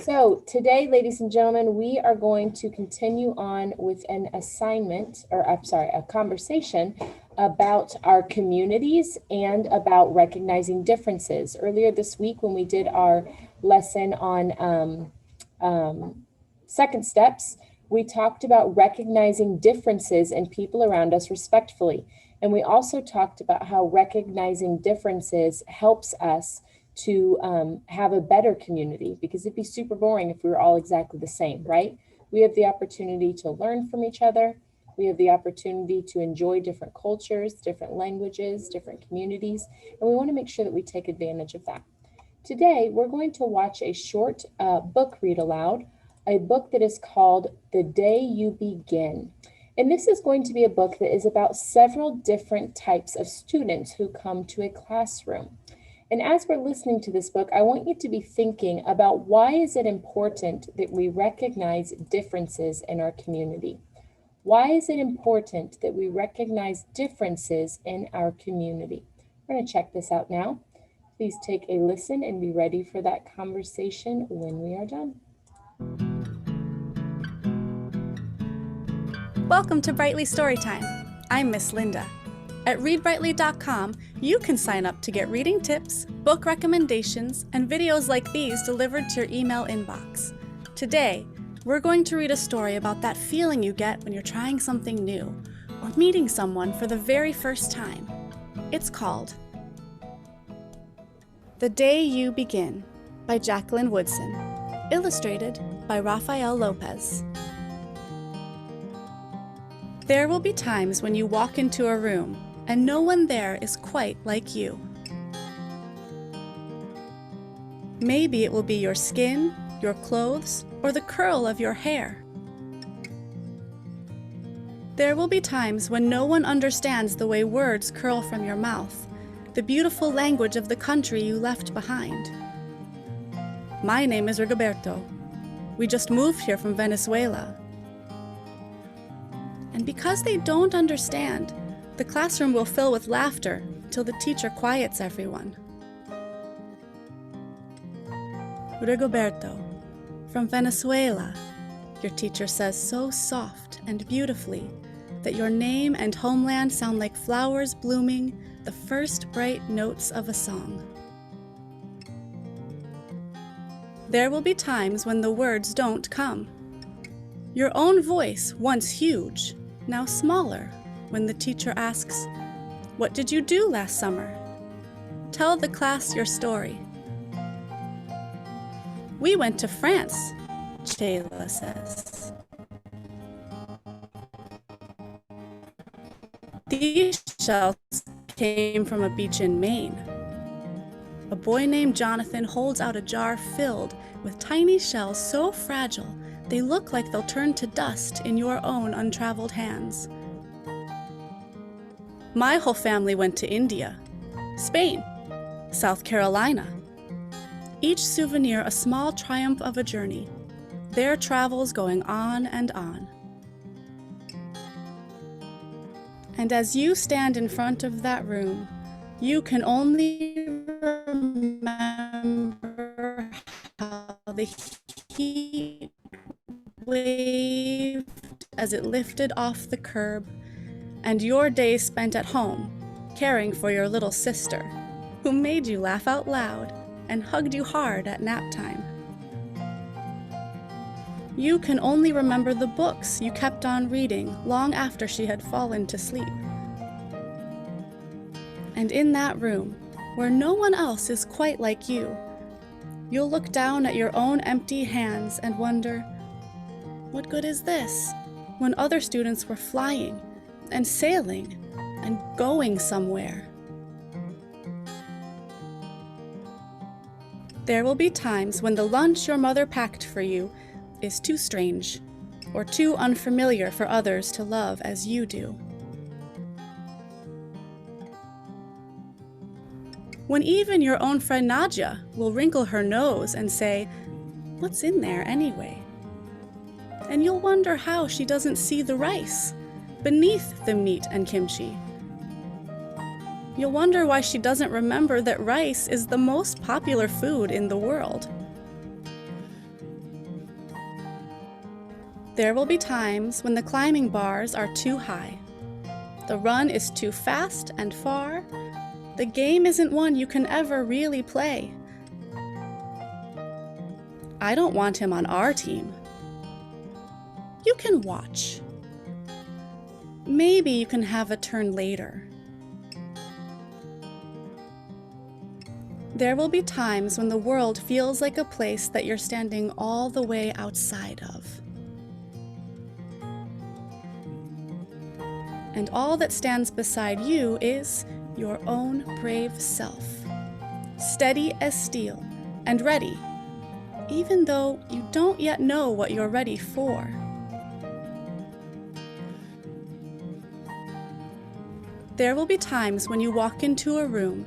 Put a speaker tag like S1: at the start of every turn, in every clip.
S1: So today, ladies and gentlemen, we are going to continue on with an assignment, or I'm sorry, a conversation about our communities and about recognizing differences. Earlier this week, when we did our lesson on second steps, we talked about recognizing differences in people around us respectfully. And we also talked about how recognizing differences helps us to have a better community, because it'd be super boring if we were all exactly the same, right? We have the opportunity to learn from each other. We have the opportunity to enjoy different cultures, different languages, different communities, and we want to make sure that we take advantage of that. Today, we're going to watch a short book read aloud, a book that is called The Day You Begin. And this is going to be a book that is about several different types of students who come to a classroom. And as we're listening to this book, I want you to be thinking about why is it important that we recognize differences in our community? Why is it important that we recognize differences in our community? We're going to check this out now. Please take a listen and be ready for that conversation when we are done.
S2: Welcome to Brightly Storytime. I'm Miss Linda. At readbrightly.com, you can sign up to get reading tips, book recommendations, and videos like these delivered to your email inbox. Today, we're going to read a story about that feeling you get when you're trying something new or meeting someone for the very first time. It's called The Day You Begin by Jacqueline Woodson, illustrated by Rafael Lopez. There will be times when you walk into a room and no one there is quite like you. Maybe it will be your skin, your clothes, or the curl of your hair. There will be times when no one understands the way words curl from your mouth, the beautiful language of the country you left behind. My name is Rigoberto. We just moved here from Venezuela. And because they don't understand, the classroom will fill with laughter till the teacher quiets everyone. Rigoberto, from Venezuela, your teacher says so soft and beautifully that your name and homeland sound like flowers blooming, the first bright notes of a song. There will be times when the words don't come. Your own voice, once huge, now smaller, when the teacher asks, "What did you do last summer?" Tell the class your story. "We went to France," Shayla says. "These shells came from a beach in Maine." A boy named Jonathan holds out a jar filled with tiny shells so fragile they look like they'll turn to dust in your own untraveled hands. "My whole family went to India, Spain, South Carolina." Each souvenir a small triumph of a journey, their travels going on and on. And as you stand in front of that room, you can only remember how the heat waved as it lifted off the curb, and your days spent at home, caring for your little sister, who made you laugh out loud and hugged you hard at nap time. You can only remember the books you kept on reading long after she had fallen to sleep. And in that room, where no one else is quite like you, you'll look down at your own empty hands and wonder, what good is this, when other students were flying and sailing and going somewhere? There will be times when the lunch your mother packed for you is too strange or too unfamiliar for others to love as you do. When even your own friend Nadia will wrinkle her nose and say, "What's in there anyway?" And you'll wonder how she doesn't see the rice beneath the meat and kimchi. You'll wonder why she doesn't remember that rice is the most popular food in the world. There will be times when the climbing bars are too high. The run is too fast and far. The game isn't one you can ever really play. I don't want him on our team. You can watch. Maybe you can have a turn later. There will be times when the world feels like a place that you're standing all the way outside of. And all that stands beside you is your own brave self, steady as steel and ready, even though you don't yet know what you're ready for. There will be times when you walk into a room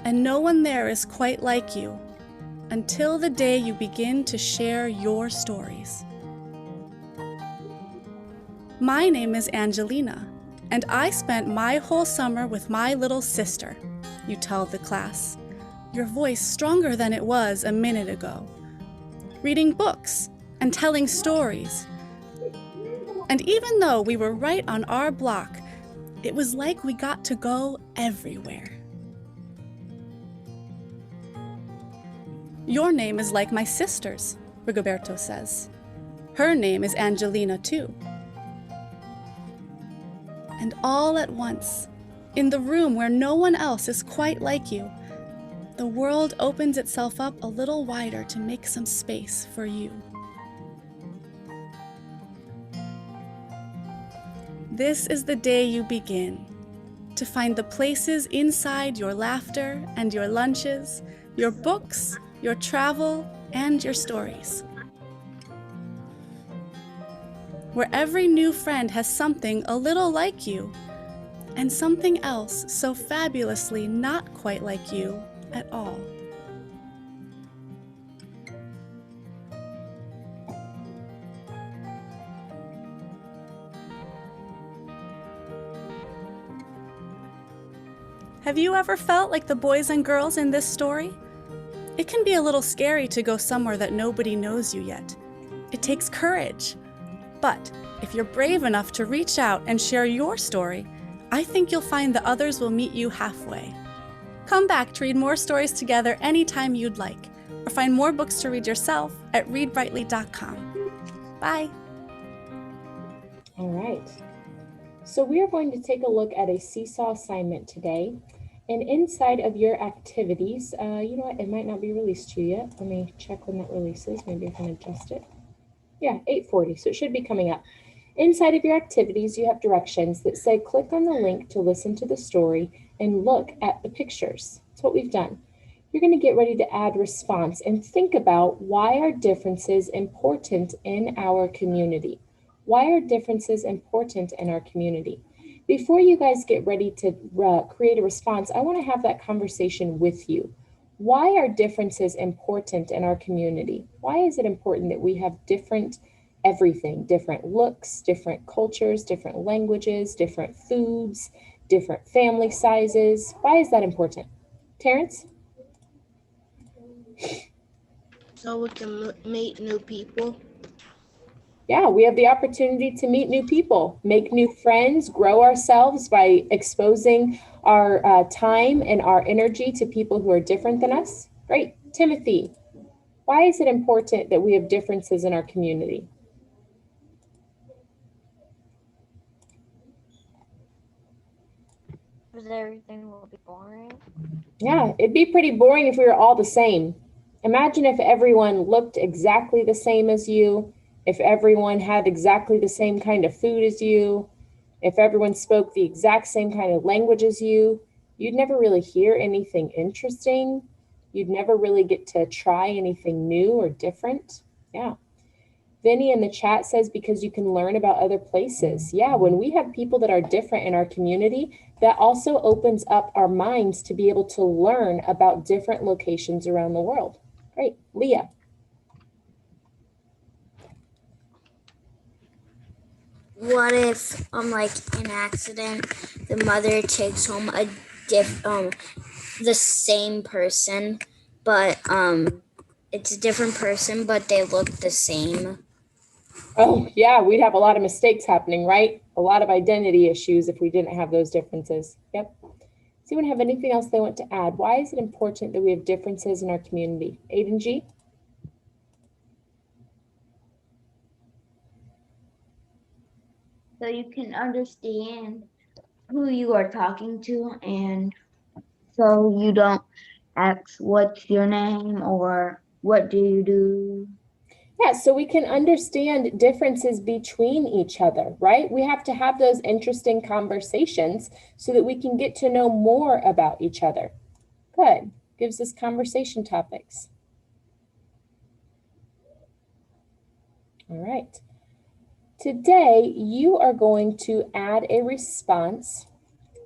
S2: and no one there is quite like you, until the day you begin to share your stories. My name is Angelina, and I spent my whole summer with my little sister, you tell the class, your voice stronger than it was a minute ago, reading books and telling stories. And even though we were right on our block, it was like we got to go everywhere. Your name is like my sister's, Rigoberto says. Her name is Angelina too. And all at once, in the room where no one else is quite like you, the world opens itself up a little wider to make some space for you. This is the day you begin to find the places inside your laughter and your lunches, your books, your travel, and your stories. Where every new friend has something a little like you, and something else so fabulously not quite like you at all. Have you ever felt like the boys and girls in this story? It can be a little scary to go somewhere that nobody knows you yet. It takes courage. But if you're brave enough to reach out and share your story, I think you'll find that others will meet you halfway. Come back to read more stories together anytime you'd like, or find more books to read yourself at readbrightly.com. Bye.
S1: All right. So we are going to take a look at a seesaw assignment today. And inside of your activities, you know what, it might not be released to you yet. Let me check when that releases. Maybe I can adjust it. Yeah, 8:40, so it should be coming up. Inside of your activities, you have directions that say click on the link to listen to the story and look at the pictures. That's what we've done. You're going to get ready to add response and think about why are differences important in our community? Why are differences important in our community? Before you guys get ready to create a response, I want to have that conversation with you. Why are differences important in our community? Why is it important that we have different everything, different looks, different cultures, different languages, different foods, different family sizes? Why is that important? Terrence?
S3: So we can meet new people.
S1: Yeah, we have the opportunity to meet new people, make new friends, grow ourselves by exposing our time and our energy to people who are different than us. Great. Timothy, why is it important that we have differences in our community?
S3: Because everything will be boring.
S1: Yeah, it'd be pretty boring if we were all the same. Imagine if everyone looked exactly the same as you, if everyone had exactly the same kind of food as you, if everyone spoke the exact same kind of language as you. You'd never really hear anything interesting. You'd never really get to try anything new or different. Yeah. Vinny in the chat says because you can learn about other places. Yeah, when we have people that are different in our community, that also opens up our minds to be able to learn about different locations around the world. Great. Leah.
S4: What if like an accident, the mother takes home the same person, but it's a different person, but they look the same?
S1: Oh, yeah, we'd have a lot of mistakes happening, right? A lot of identity issues if we didn't have those differences. Yep. Does anyone have anything else they want to add? Why is it important that we have differences in our community? Aiden G?
S5: So you can understand who you are talking to, and so you don't ask what's your name or what do you do.
S1: Yeah, so we can understand differences between each other, right? We have to have those interesting conversations so that we can get to know more about each other. Good. Gives us conversation topics. All right. Today, you are going to add a response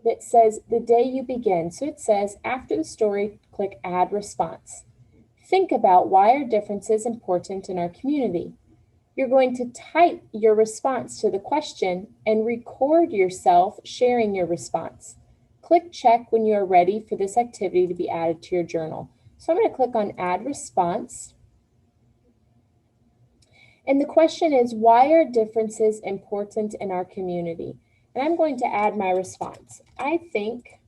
S1: that says the day you begin. So it says, after the story, click add response. Think about why are differences important in our community. You're going to type your response to the question and record yourself sharing your response. Click check when you are ready for this activity to be added to your journal. So I'm going to click on add response. And the question is, why are differences important in our community? And I'm going to add my response. I think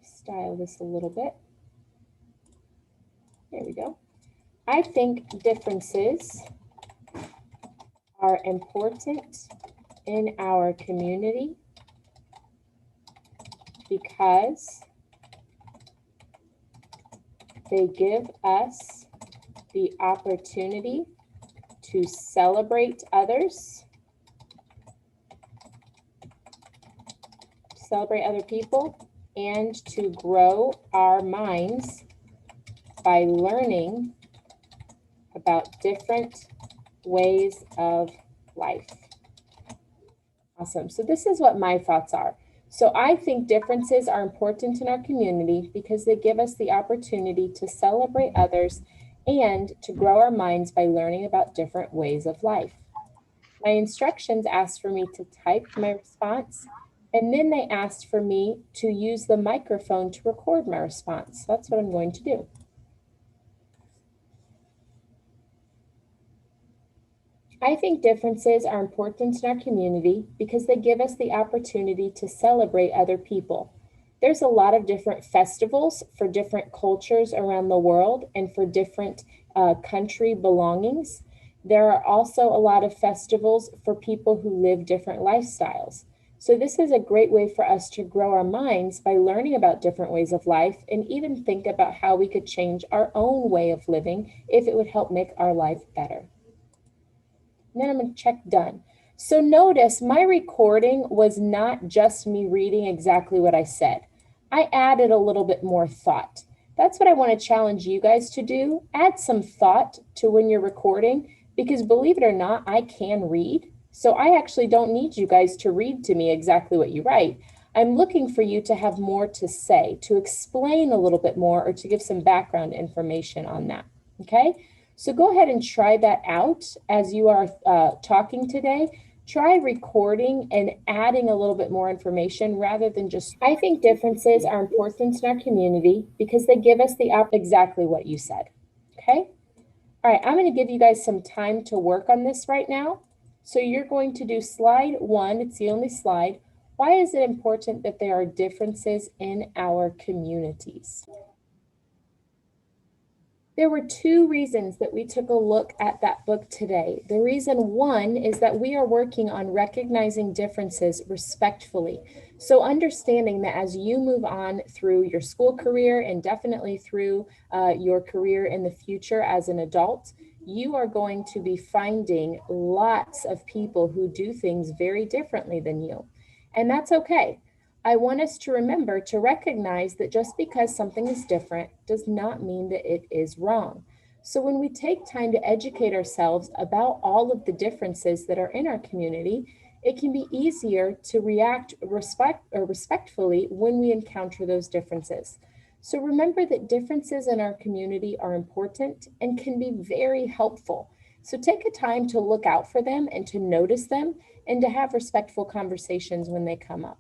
S1: style this a little bit. There we go. I think differences are important in our community because they give us the opportunity to celebrate others, celebrate other people, and to grow our minds by learning about different ways of life. Awesome. So this is what my thoughts are. So I think differences are important in our community because they give us the opportunity to celebrate others and to grow our minds by learning about different ways of life. My instructions asked for me to type my response, and then they asked for me to use the microphone to record my response. So that's what I'm going to do. I think differences are important in our community because they give us the opportunity to celebrate other people. There's a lot of different festivals for different cultures around the world and for different country belongings. There are also a lot of festivals for people who live different lifestyles. So this is a great way for us to grow our minds by learning about different ways of life and even think about how we could change our own way of living if it would help make our life better. And then I'm going to check done. So notice my recording was not just me reading exactly what I said. I added a little bit more thought. That's what I want to challenge you guys to do. Add some thought to when you're recording, because believe it or not, I can read. So I actually don't need you guys to read to me exactly what you write. I'm looking for you to have more to say, to explain a little bit more, or to give some background information on that. Okay? So go ahead and try that out as you are talking today. Try recording and adding a little bit more information rather than just, I think differences are important in our community because they give us the exactly what you said. Okay? All right, I'm going to give you guys some time to work on this right now. So you're going to do slide 1. It's the only slide. Why is it important that there are differences in our communities? There were 2 reasons that we took a look at that book today. The reason 1 is that we are working on recognizing differences respectfully. So understanding that as you move on through your school career and definitely through your career in the future as an adult, you are going to be finding lots of people who do things very differently than you. And that's okay. I want us to remember to recognize that just because something is different does not mean that it is wrong. So when we take time to educate ourselves about all of the differences that are in our community, it can be easier to react respectfully when we encounter those differences. So remember that differences in our community are important and can be very helpful. So take a time to look out for them and to notice them and to have respectful conversations when they come up.